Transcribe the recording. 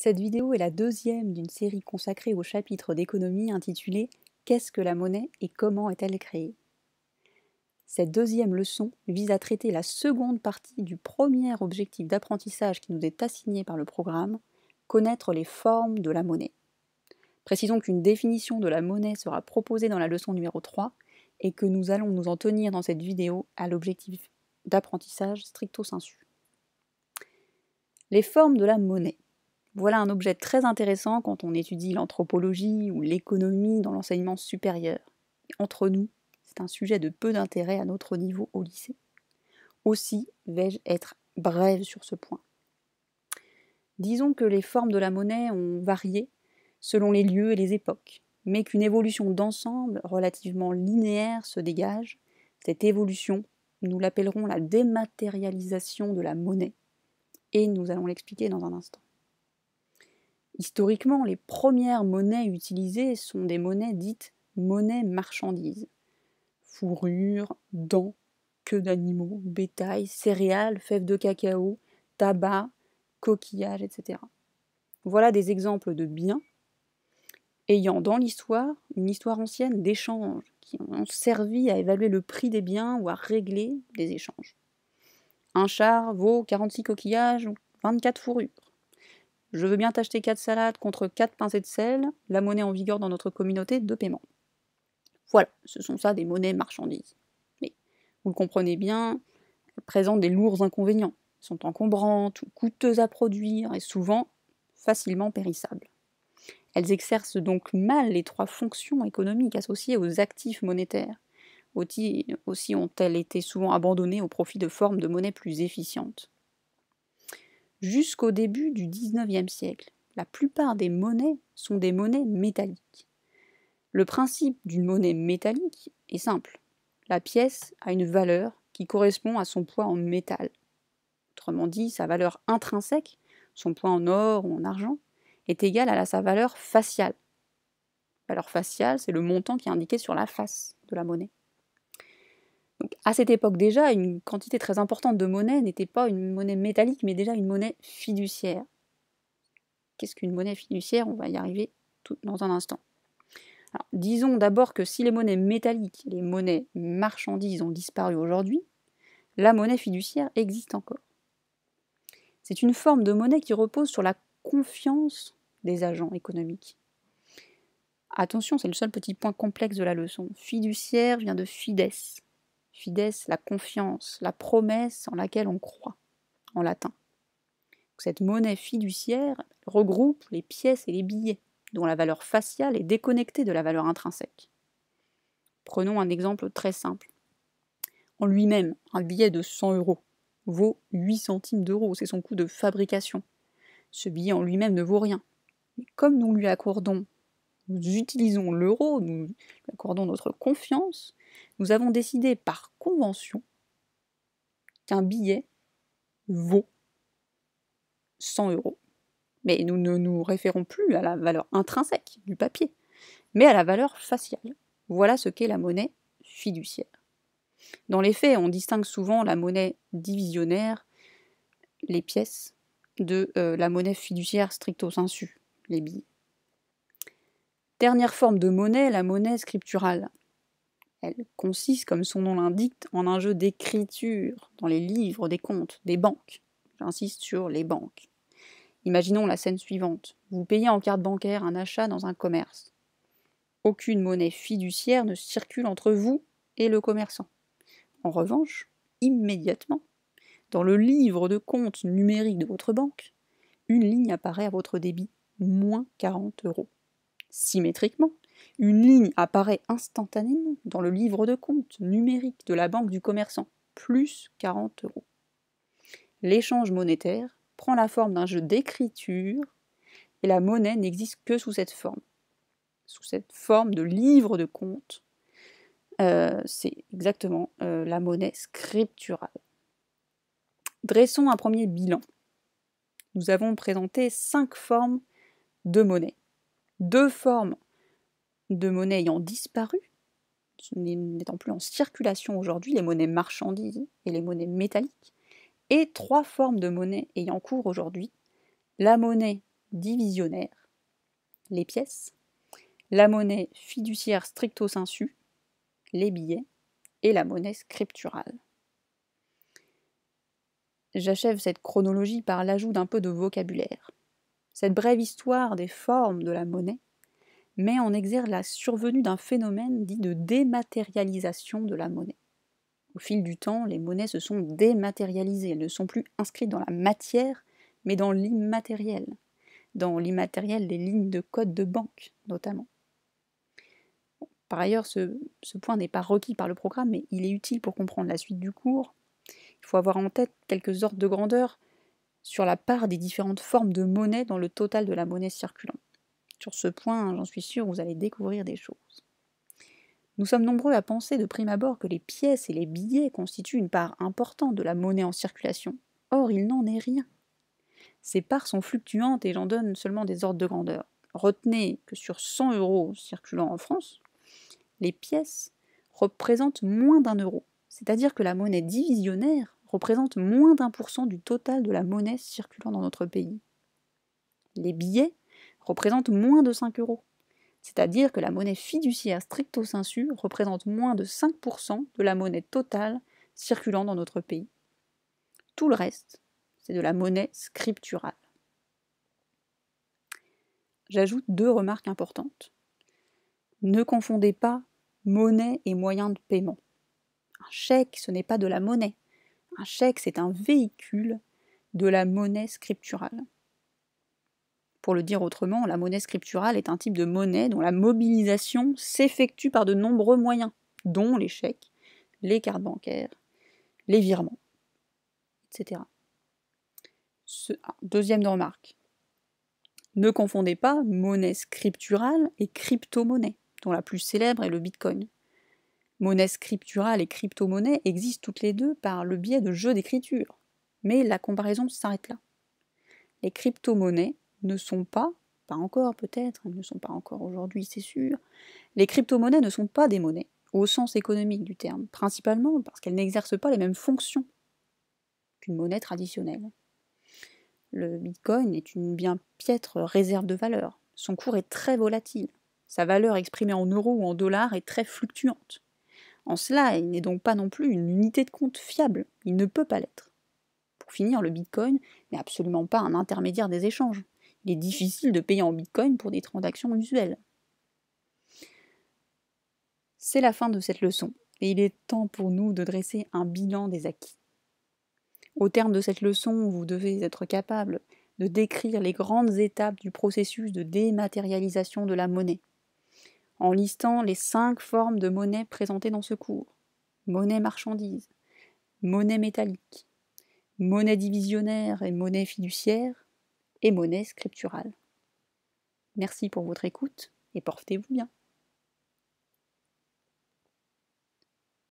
Cette vidéo est la deuxième d'une série consacrée au chapitre d'économie intitulé « Qu'est-ce que la monnaie et comment est-elle créée ?» Cette deuxième leçon vise à traiter la seconde partie du premier objectif d'apprentissage qui nous est assigné par le programme, connaître les formes de la monnaie. Précisons qu'une définition de la monnaie sera proposée dans la leçon numéro 3 et que nous allons nous en tenir dans cette vidéo à l'objectif d'apprentissage stricto sensu. Les formes de la monnaie. Voilà un objet très intéressant quand on étudie l'anthropologie ou l'économie dans l'enseignement supérieur. Entre nous, c'est un sujet de peu d'intérêt à notre niveau au lycée. Aussi vais-je être brève sur ce point. Disons que les formes de la monnaie ont varié selon les lieux et les époques, mais qu'une évolution d'ensemble relativement linéaire se dégage. Cette évolution, nous l'appellerons la dématérialisation de la monnaie, et nous allons l'expliquer dans un instant. Historiquement, les premières monnaies utilisées sont des monnaies dites monnaies marchandises. Fourrure, dents, queues d'animaux, bétail, céréales, fèves de cacao, tabac, coquillages, etc. Voilà des exemples de biens ayant dans l'histoire une histoire ancienne d'échanges qui ont servi à évaluer le prix des biens ou à régler des échanges. Un char vaut 46 coquillages ou 24 fourrures. Je veux bien t'acheter 4 salades contre 4 pincées de sel, la monnaie en vigueur dans notre communauté de paiement. Voilà, ce sont ça des monnaies marchandises. Mais, vous le comprenez bien, elles présentent des lourds inconvénients. Elles sont encombrantes ou coûteuses à produire et souvent facilement périssables. Elles exercent donc mal les 3 fonctions économiques associées aux actifs monétaires. Aussi ont-elles été souvent abandonnées au profit de formes de monnaie plus efficientes. Jusqu'au début du XIXe siècle, la plupart des monnaies sont des monnaies métalliques. Le principe d'une monnaie métallique est simple. La pièce a une valeur qui correspond à son poids en métal. Autrement dit, sa valeur intrinsèque, son poids en or ou en argent, est égale à sa valeur faciale. La valeur faciale, c'est le montant qui est indiqué sur la face de la monnaie. Donc, à cette époque déjà, une quantité très importante de monnaie n'était pas une monnaie métallique, mais déjà une monnaie fiduciaire. Qu'est-ce qu'une monnaie fiduciaire? On va y arriver dans un instant. Alors, disons d'abord que si les monnaies métalliques et les monnaies marchandises ont disparu aujourd'hui, la monnaie fiduciaire existe encore. C'est une forme de monnaie qui repose sur la confiance des agents économiques. Attention, c'est le seul petit point complexe de la leçon. Fiduciaire vient de fides. Fides, la confiance, la promesse en laquelle on croit, en latin. Cette monnaie fiduciaire regroupe les pièces et les billets, dont la valeur faciale est déconnectée de la valeur intrinsèque. Prenons un exemple très simple. En lui-même, un billet de 100 € vaut 8 centimes d'euros, c'est son coût de fabrication. Ce billet en lui-même ne vaut rien. Mais comme nous utilisons l'euro, nous lui accordons notre confiance, nous avons décidé par convention qu'un billet vaut 100 €. Mais nous ne nous référons plus à la valeur intrinsèque du papier, mais à la valeur faciale. Voilà ce qu'est la monnaie fiduciaire. Dans les faits, on distingue souvent la monnaie divisionnaire, les pièces, de la monnaie fiduciaire stricto sensu, les billets. Dernière forme de monnaie, la monnaie scripturale. Elle consiste, comme son nom l'indique, en un jeu d'écriture dans les livres des comptes des banques. J'insiste sur les banques. Imaginons la scène suivante. Vous payez en carte bancaire un achat dans un commerce. Aucune monnaie fiduciaire ne circule entre vous et le commerçant. En revanche, immédiatement, dans le livre de compte numérique de votre banque, une ligne apparaît à votre débit, moins 40 €. Symétriquement, une ligne apparaît instantanément dans le livre de compte numérique de la banque du commerçant, plus 40 €. L'échange monétaire prend la forme d'un jeu d'écriture et la monnaie n'existe que sous cette forme de livre de compte. C'est exactement la monnaie scripturale. Dressons un premier bilan. Nous avons présenté 5 formes de monnaie. 2 formes de monnaie ayant disparu, n'étant plus en circulation aujourd'hui, les monnaies marchandises et les monnaies métalliques, et 3 formes de monnaie ayant cours aujourd'hui, la monnaie divisionnaire, les pièces, la monnaie fiduciaire stricto sensu, les billets, et la monnaie scripturale. J'achève cette chronologie par l'ajout d'un peu de vocabulaire. Cette brève histoire des formes de la monnaie met en exergue la survenue d'un phénomène dit de dématérialisation de la monnaie. Au fil du temps, les monnaies se sont dématérialisées, elles ne sont plus inscrites dans la matière, mais dans l'immatériel. Dans l'immatériel, les lignes de code de banque, notamment. Par ailleurs, ce point n'est pas requis par le programme, mais il est utile pour comprendre la suite du cours. Il faut avoir en tête quelques ordres de grandeur sur la part des différentes formes de monnaie dans le total de la monnaie circulant. Sur ce point, j'en suis sûre, vous allez découvrir des choses. Nous sommes nombreux à penser de prime abord que les pièces et les billets constituent une part importante de la monnaie en circulation. Or, il n'en est rien. Ces parts sont fluctuantes et j'en donne seulement des ordres de grandeur. Retenez que sur 100 € circulant en France, les pièces représentent moins d'1 €. C'est-à-dire que la monnaie divisionnaire représente moins d'1% du total de la monnaie circulant dans notre pays. Les billets représentent moins de 5 €. C'est-à-dire que la monnaie fiduciaire stricto sensu représente moins de 5% de la monnaie totale circulant dans notre pays. Tout le reste, c'est de la monnaie scripturale. J'ajoute 2 remarques importantes. Ne confondez pas monnaie et moyen de paiement. Un chèque, ce n'est pas de la monnaie. Un chèque, c'est un véhicule de la monnaie scripturale. Pour le dire autrement, la monnaie scripturale est un type de monnaie dont la mobilisation s'effectue par de nombreux moyens, dont les chèques, les cartes bancaires, les virements, etc. Deuxième remarque. Ne confondez pas monnaie scripturale et crypto-monnaie, dont la plus célèbre est le Bitcoin. Monnaie scripturale et crypto-monnaie existent toutes les deux par le biais de jeux d'écriture, mais la comparaison s'arrête là. Les crypto-monnaies ne sont pas encore peut-être, elles ne sont pas encore aujourd'hui, c'est sûr, les crypto-monnaies ne sont pas des monnaies, au sens économique du terme, principalement parce qu'elles n'exercent pas les mêmes fonctions qu'une monnaie traditionnelle. Le Bitcoin est une bien piètre réserve de valeur. Son cours est très volatile. Sa valeur exprimée en euros ou en dollars est très fluctuante. En cela, il n'est donc pas non plus une unité de compte fiable. Il ne peut pas l'être. Pour finir, le Bitcoin n'est absolument pas un intermédiaire des échanges. Il est difficile de payer en Bitcoin pour des transactions usuelles. C'est la fin de cette leçon, et il est temps pour nous de dresser un bilan des acquis. Au terme de cette leçon, vous devez être capable de décrire les grandes étapes du processus de dématérialisation de la monnaie, en listant les 5 formes de monnaie présentées dans ce cours. Monnaie marchandise, monnaie métallique, monnaie divisionnaire et monnaie fiduciaire, et monnaie scripturale. Merci pour votre écoute et portez-vous bien.